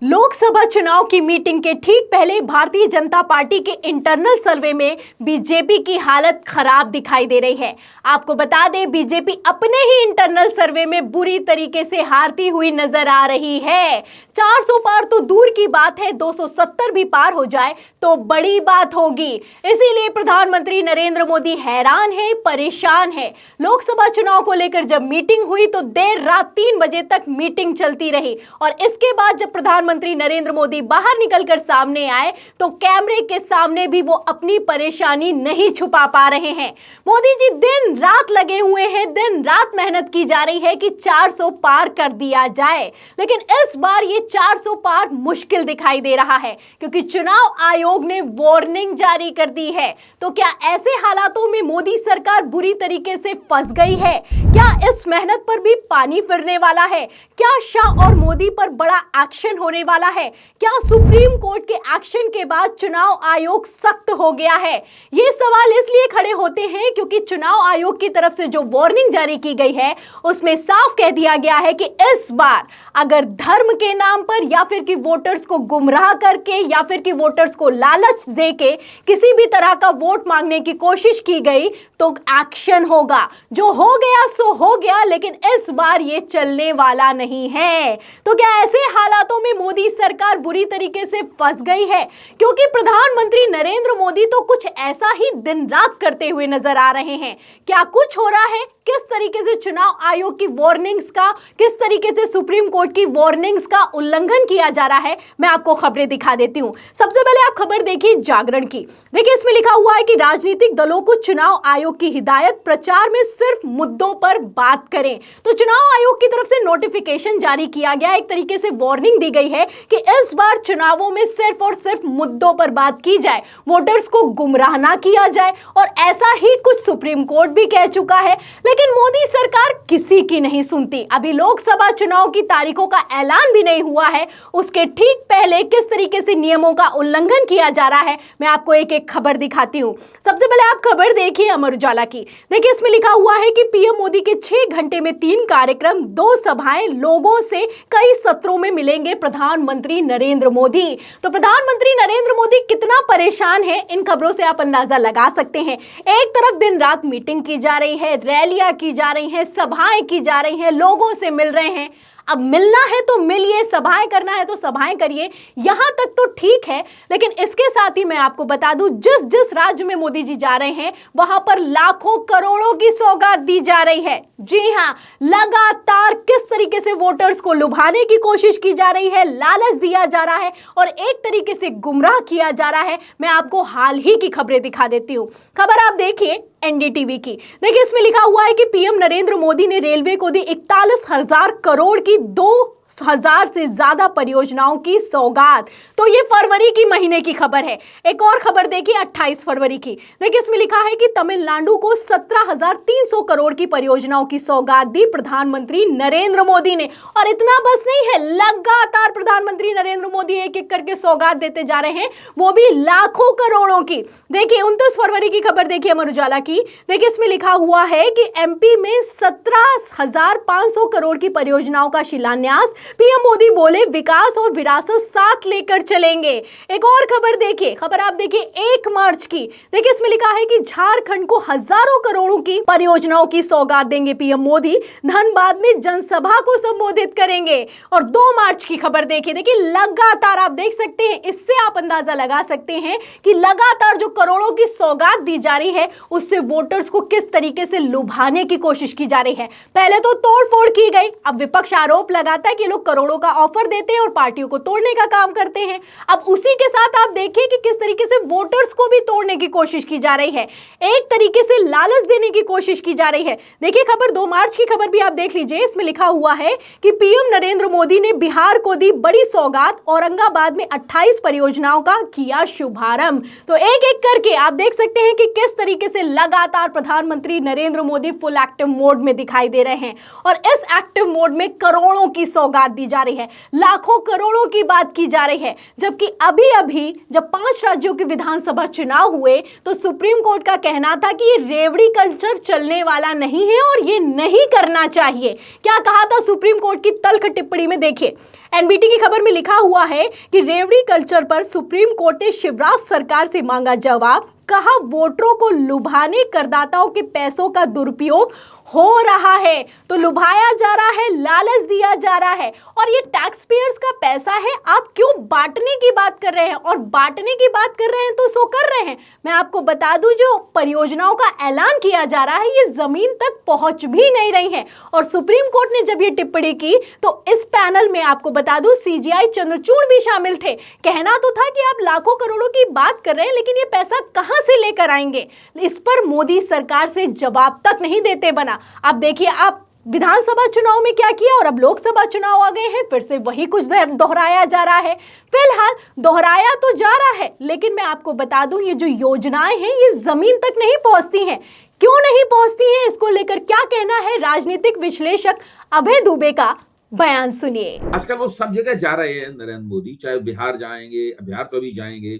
लोकसभा चुनाव की मीटिंग के ठीक पहले भारतीय जनता पार्टी के इंटरनल सर्वे में बीजेपी की हालत खराब दिखाई दे रही है। आपको बता दें, बीजेपी अपने ही इंटरनल सर्वे में बुरी तरीके से हारती हुई नजर आ रही है। 400 पार तो दूर की बात है, 270 भी पार हो जाए तो बड़ी बात होगी। इसीलिए प्रधानमंत्री नरेंद्र मोदी हैरान है, परेशान है। लोकसभा चुनाव को लेकर जब मीटिंग हुई तो देर रात 3 बजे तक मीटिंग चलती रही और इसके बाद जब प्रधानमंत्री नरेंद्र मोदी बाहर निकलकर सामने आए तो कैमरे के सामने भी वो अपनी परेशानी नहीं छुपा पा रहे हैं। मोदी जी दिन रात लगे हुए हैं, दिन रात मेहनत की जा रही है कि 400 पार कर दिया जाए, लेकिन इस बार ये 400 पार मुश्किल दिखाई दे रहा है क्योंकि चुनाव आयोग ने वार्निंग जारी कर दी है। तो क्या ऐसे हालातों में मोदी सरकार बुरी तरीके से फंस गई है? क्या इस मेहनत पर भी पानी फिरने वाला है? क्या शाह और मोदी पर बड़ा एक्शन होने वाला है? क्या सुप्रीम कोर्ट के एक्शन के बाद चुनाव आयोग सख्त हो गया है? ये सवाल इसलिए खड़े होते हैं क्योंकि चुनाव आयोग की तरफ से जो वार्निंग जारी की गई है उसमें साफ कह दिया गया है कि इस बार अगर धर्म के नाम पर या फिर कि वोटर्स को गुमराह करके या फिर कि वोटर्स को लालच देके किसी भी तरह का वोट मांगने की कोशिश की गई तो एक्शन होगा। जो हो गया सो हो गया, लेकिन इस बार ये चलने वाला नहीं है। तो क्या ऐसे हालातों में मोदी सरकार बुरी तरीके से फंस गई है? क्योंकि प्रधानमंत्री नरेंद्र मोदी तो कुछ ऐसा ही दिन रात करते हुए नजर आ रहे हैं। क्या कुछ हो रहा है? किस तरीके से चुनाव आयोग की वार्निंग्स का, किस तरीके से सुप्रीम कोर्ट की वार्निंग्स का उल्लंघन किया जा रहा है, मैं आपको खबरें दिखा देती हूं। सबसे पहले आप खबर देखिए जागरण की। देखिए इसमें लिखा हुआ है कि राजनीतिक दलों को चुनाव आयोग की हिदायत, प्रचार में सिर्फ मुद्दों पर बात करें। तो चुनाव आयोग की तरफ से नोटिफिकेशन जारी किया गया, एक तरीके से वार्निंग दी गई है कि इस बार चुनावों में सिर्फ और सिर्फ मुद्दों पर बात की जाए, वोटर्स को गुमराह ना किया जाए। और ऐसा ही कुछ सुप्रीम कोर्ट भी कह चुका है, लेकिन मोदी सरकार किसी की नहीं सुनती। अभी लोकसभा चुनाव की तारीखों का ऐलान भी नहीं हुआ है, उसके ठीक पहले किस तरीके से नियमों का उल्लंघन किया जा रहा है, मैं आपको एक एक खबर दिखाती हूं। सबसे पहले आप खबर देखिए अमर उजाला की। देखिए इसमें लिखा हुआ है कि पीएम मोदी के 6 घंटे में 3 कार्यक्रम, 2 सभाएं, लोगों से कई सत्रों में मिलेंगे प्रधानमंत्री नरेंद्र मोदी। तो प्रधानमंत्री नरेंद्र मोदी कितना परेशान है, इन खबरों से आप अंदाजा लगा सकते हैं। एक तरफ दिन रात मीटिंग की जा रही है, रैलियां की जा रही हैं, सभाएं की जा रही हैं, लोगों से मिल रहे हैं। अब मिलना है तो मिलिए, सभाएं करना है तो सभाएं करिए, यहां तक तो ठीक है। लेकिन इसके साथ ही मैं आपको बता दूं, जिस जिस राज्य में मोदी जी जा रहे हैं वहां पर लाखों करोड़ों की सौगात दी जा रही है। जी हां, लगातार किस तरीके से वोटर्स को लुभाने की कोशिश की जा रही है, लालच दिया जा रहा है और एक तरीके से गुमराह किया जा रहा है। मैं आपको हाल ही की खबरें दिखा देती हूं। खबर आप देखिए एनडीटीवी की। देखिए इसमें लिखा हुआ है कि पीएम नरेंद्र मोदी ने रेलवे को दी 41,000 करोड़ की 2,000 से ज्यादा परियोजनाओं की सौगात। तो ये फरवरी की महीने की खबर है। एक और खबर देखिए 28 फरवरी की। देखिए इसमें लिखा है कि तमिलनाडु को 17,300 करोड़ की परियोजनाओं की सौगात दी प्रधानमंत्री नरेंद्र मोदी ने। और इतना बस नहीं है, लगातार प्रधानमंत्री नरेंद्र मोदी एक एक करके सौगात देते जा रहे हैं, वो भी लाखों करोड़ों की। देखिए 29 फरवरी की खबर देखिए अमर उजाला की। देखिए इसमें लिखा हुआ है कि एमपी में 17,500 करोड़ की परियोजनाओं का शिलान्यास। पीएम मोदी बोले विकास और विरासत साथ लेकर चलेंगे। एक और खबर देखिए, खबर आप देखिए 1 मार्च की। देखिए इसमें लिखा है कि झारखंड को हजारों करोड़ों की परियोजनाओं की सौगात देंगे पीएम मोदी, धनबाद में जनसभा को संबोधित करेंगे। और 2 मार्च की खबर देखिए, देखिए लगातार आप देख सकते हैं, इससे आप अंदाजा लगा सकते हैं कि लगातार जो करोड़ों की सौगात दी जा रही है उससे वोटर्स को किस तरीके से लुभाने की कोशिश की जा रही है। पहले तो तोड़फोड़ की गई, अब विपक्ष आरोप लगाता है कि लोग करोड़ों का ऑफर देते हैं और पार्टियों को तोड़ने का काम करते हैं। अब उसी के साथ आप देखिए कि किस तरीके से वोटर्स को भी तोड़ने की कोशिश की जा रही है, एक तरीके से लालच देने की कोशिश की जा रही है। देखिए खबर 2 मार्च की खबर भी आप देख लीजिए। इसमें लिखा हुआ है कि पीएम नरेंद्र मोदी ने बिहार को दी बड़ी सौगात, औरंगाबाद में 28 परियोजनाओं का किया शुभारंभ। तो एक एक करके आप देख सकते हैं कि किस तरीके से लगातार प्रधानमंत्री Narendra Modi full active mode में दिखाई दे रहे हैं और इस एक्टिव मोड में करोड़ों की सौगात सौगात दी जा रही है, लाखों करोड़ों की बात की जा रही है। जबकि अभी अभी जब 5 राज्यों के विधानसभा चुनाव हुए तो सुप्रीम कोर्ट का कहना था कि ये रेवड़ी कल्चर चलने वाला नहीं है और ये नहीं करना चाहिए। क्या कहा था सुप्रीम कोर्ट की तल्ख टिप्पणी में, देखिए। एनबीटी की खबर में लिखा हुआ है कि रेवड़ी कल्चर पर सुप्रीम कोर्ट ने शिवराज सरकार से मांगा जवाब। कहा वोटरों को लुभाने करदाताओं के पैसों का दुरुपयोग हो रहा है। तो लुभाया जा रहा है, लालच दिया जा रहा है, और ये टैक्स पेयर्स का पैसा है। आप क्यों बांटने की बात कर रहे हैं? और बांटने की बात कर रहे हैं तो सो कर रहे हैं। मैं आपको बता दूं, जो परियोजनाओं का ऐलान किया जा रहा है ये जमीन तक पहुंच भी नहीं रही है। और सुप्रीम कोर्ट ने जब ये टिप्पणी की तो इस पैनल में आपको बता दूं सीजीआई चंद्रचूड़ भी शामिल थे। कहना तो था कि आप लाखों करोड़ों की बात कर रहे हैं, लेकिन ये पैसा कहां से लेकर आएंगे? इस पर मोदी सरकार से जवाब तक नहीं देते बना। अब देखिए, आप विधानसभा चुनाव में क्या किया और अब लोकसभा चुनाव आ गए हैं, फिर से वही कुछ दोहराया जा रहा है। फिलहाल दोहराया तो जा रहा है, लेकिन मैं आपको बता दूं ये जो योजनाएं हैं ये जमीन तक नहीं पहुंचती हैं। क्यों नहीं पहुंचती हैं, इसको लेकर क्या कहना है राजनीतिक विश्लेषक अभय दुबे का, बयान सुनिए। आजकल वो सब जगह जा रहे हैं नरेंद्र मोदी, चाहे बिहार जाएंगे, बिहार तो अभी जाएंगे,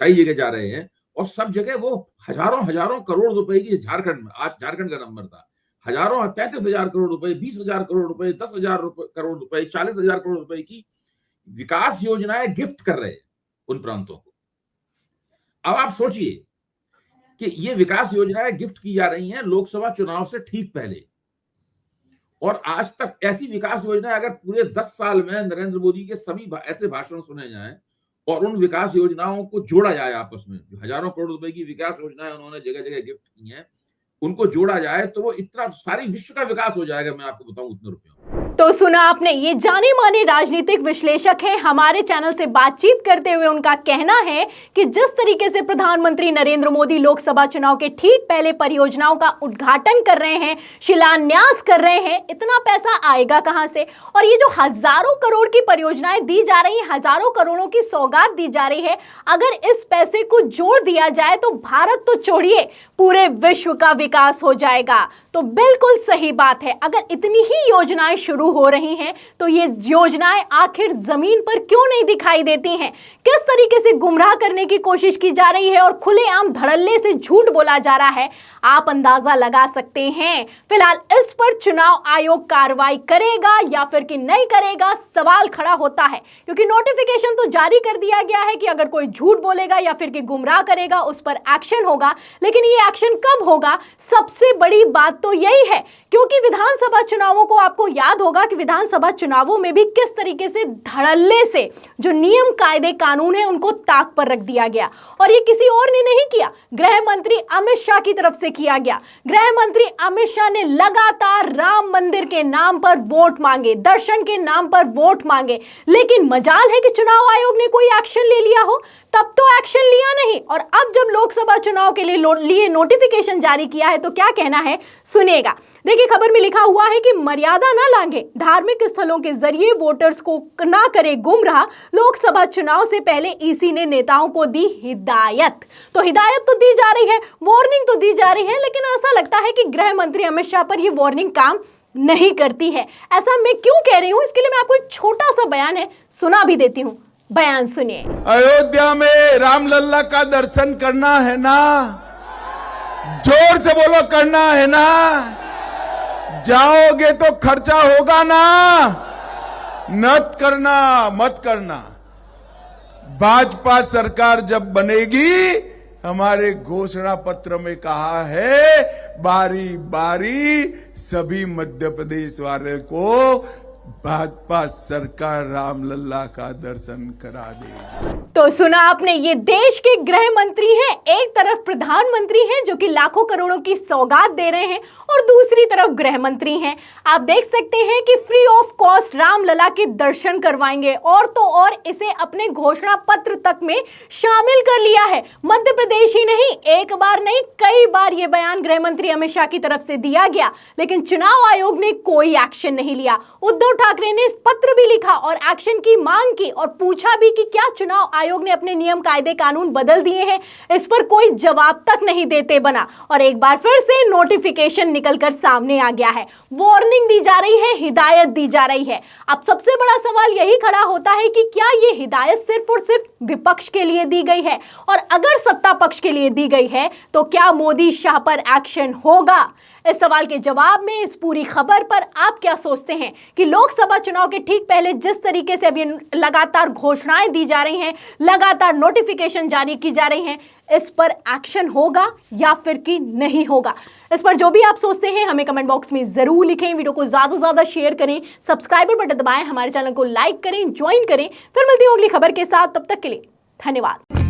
कई जगह जा रहे हैं, और सब जगह वो हजारों करोड़ रुपए की, झारखंड में आज झारखंड का नंबर था, 35,000 करोड़ रुपए, 20,000 करोड़ रुपए, 10,000 करोड़ रुपए, 40,000 करोड़ रुपए की विकास योजनाएं गिफ्ट कर रहे हैं उन प्रांतों को। अब आप सोचिए कि ये विकास योजनाएं गिफ्ट की जा रही हैं लोकसभा चुनाव से ठीक पहले, और आज तक ऐसी विकास योजनाएं अगर पूरे 10 साल में नरेंद्र मोदी के सभी ऐसे भाषण सुने जाएं और उन विकास योजनाओं को जोड़ा जाए आपस में, जो हजारों करोड़ रुपए की विकास योजनाएं उन्होंने जगह जगह गिफ्ट की हैं, उनको जोड़ा जाए तो वो इतना सारी विश्व का विकास हो जाएगा। मैं आपको बताऊं उतने रुपयों। तो सुना आपने, ये जाने माने राजनीतिक विश्लेषक हैं, हमारे चैनल से बातचीत करते हुए उनका कहना है कि जिस तरीके से प्रधानमंत्री नरेंद्र मोदी लोकसभा चुनाव के ठीक पहले परियोजनाओं का उद्घाटन कर रहे हैं, शिलान्यास कर रहे हैं, इतना पैसा आएगा कहां से? और ये जो हजारों करोड़ की परियोजनाएं दी जा रही हैं, हजारों करोड़ों की सौगात दी जा रही है, अगर इस पैसे को जोड़ दिया जाए तो भारत तो छोड़िए पूरे विश्व का विकास हो जाएगा। तो बिल्कुल सही बात है, अगर इतनी ही योजनाएं शुरू हो रही हैं तो ये योजनाएं आखिर जमीन पर क्यों नहीं दिखाई देती हैं? किस तरीके से गुमराह करने की कोशिश की जा रही है और खुलेआम धड़ल्ले से झूठ बोला जा रहा है, आप अंदाजा लगा सकते हैं। फिलहाल इस पर चुनाव आयोग कार्रवाई करेगा या फिर कि नहीं करेगा, सवाल खड़ा होता है, क्योंकि नोटिफिकेशन तो जारी कर दिया गया है कि अगर कोई झूठ बोलेगा या फिर कि गुमराह करेगा उस पर एक्शन होगा। लेकिन ये एक्शन कब होगा? सबसे बड़ी बात तो यही है, क्योंकि विधानसभा चुनावों को आपको याद होगा कि विधानसभा चुनावों में भी किस तरीके से धड़ल्ले से जो नियम कायदे कानून है उनको ताक पर रख दिया गया, और ये किसी और ने नहीं किया, गृह मंत्री अमित शाह की तरफ से किया गया। गृह मंत्री अमित शाह ने लगातार राम मंदिर के नाम पर वोट मांगे, दर्शन के नाम पर वोट मांगे, लेकिन मजाल है कि चुनाव आयोग ने कोई एक्शन ले लिया हो, तब तो एक्शन लिया नहीं। और अब जब लोकसभा चुनाव के लिए नोटिफिकेशन जारी किया है तो क्या कहना है, सुनिएगा। देखिए, खबर में लिखा हुआ है कि मर्यादा ना लांघे, धार्मिक स्थलों के जरिए वोटर्स को ना करे गुमराह, लोकसभा चुनाव से पहले ईसी ने नेताओं को दी हिदायत। तो हिदायत तो दी जा रही है, वार्निंग तो दी जा रही है, लेकिन ऐसा लगता है कि गृह मंत्री अमित शाह पर यह वार्निंग काम नहीं करती है। ऐसा मैं क्यों कह रही हूं, इसके लिए मैं आपको एक छोटा सा बयान है सुना भी देती हूं, बयान सुनिए। अयोध्या में रामलल्ला का दर्शन करना है ना, जोर से बोलो, करना है ना, जाओगे तो खर्चा होगा ना, मत करना। भाजपा सरकार जब बनेगी, हमारे घोषणा पत्र में कहा है, बारी बारी सभी मध्य प्रदेश वाले को भाजपा सरकार रामलल्ला का दर्शन करा देगी। तो सुना आपने, ये देश के गृह मंत्री हैं, एक तरफ प्रधानमंत्री हैं जो कि लाखों करोड़ों की सौगात दे रहे हैं, और दूसरी तरफ गृह मंत्री हैं। आप देख सकते हैं कि फ्री ऑफ कॉस्ट रामलला के दर्शन करवाएंगे, और तो और इसे अपने घोषणा पत्र तक में शामिल कर लिया है। मध्य प्रदेश ही नहीं, एक बार नहीं कई बार ये बयान गृह मंत्री अमित शाह की तरफ से दिया गया, लेकिन चुनाव आयोग ने कोई एक्शन नहीं लिया। उद्धव ठाकरे ने पत्र भी लिखा और एक्शन की मांग की, और पूछा भी कि क्या चुनाव आयोग ने अपने नियम कायदे कानून बदल दिए हैं, इस पर कोई जवाब तक नहीं देते बना और एक बार फिर से नोटिफिकेशन निकलकर सामने आ गया है। वार्निंग दी जा रही है, हिदायत दी जा रही है। अब सबसे बड़ा सवाल यही खड़ा होता है कि क्या ये हिदायत सिर्फ और सिर्फ विपक्ष के लिए दी गई है, और अगर सत्ता पक्ष के लिए दी गई है तो क्या मोदी शाह पर एक्शन होगा? इस सवाल के जवाब में इस पूरी खबर पर आप क्या सोचते हैं कि लोकसभा चुनाव के ठीक पहले जिस तरीके से अभी लगातार घोषणाएं दी जा रही हैं, लगातार नोटिफिकेशन जारी की जा रही हैं, इस पर एक्शन होगा या फिर कि नहीं होगा? इस पर जो भी आप सोचते हैं हमें कमेंट बॉक्स में जरूर लिखें। वीडियो को ज्यादा से ज्यादा शेयर करें, सब्सक्राइबर बटन दबाएं, हमारे चैनल को लाइक करें, ज्वाइन करें। फिर मिलती हूं अगली खबर के साथ, तब तक के लिए धन्यवाद।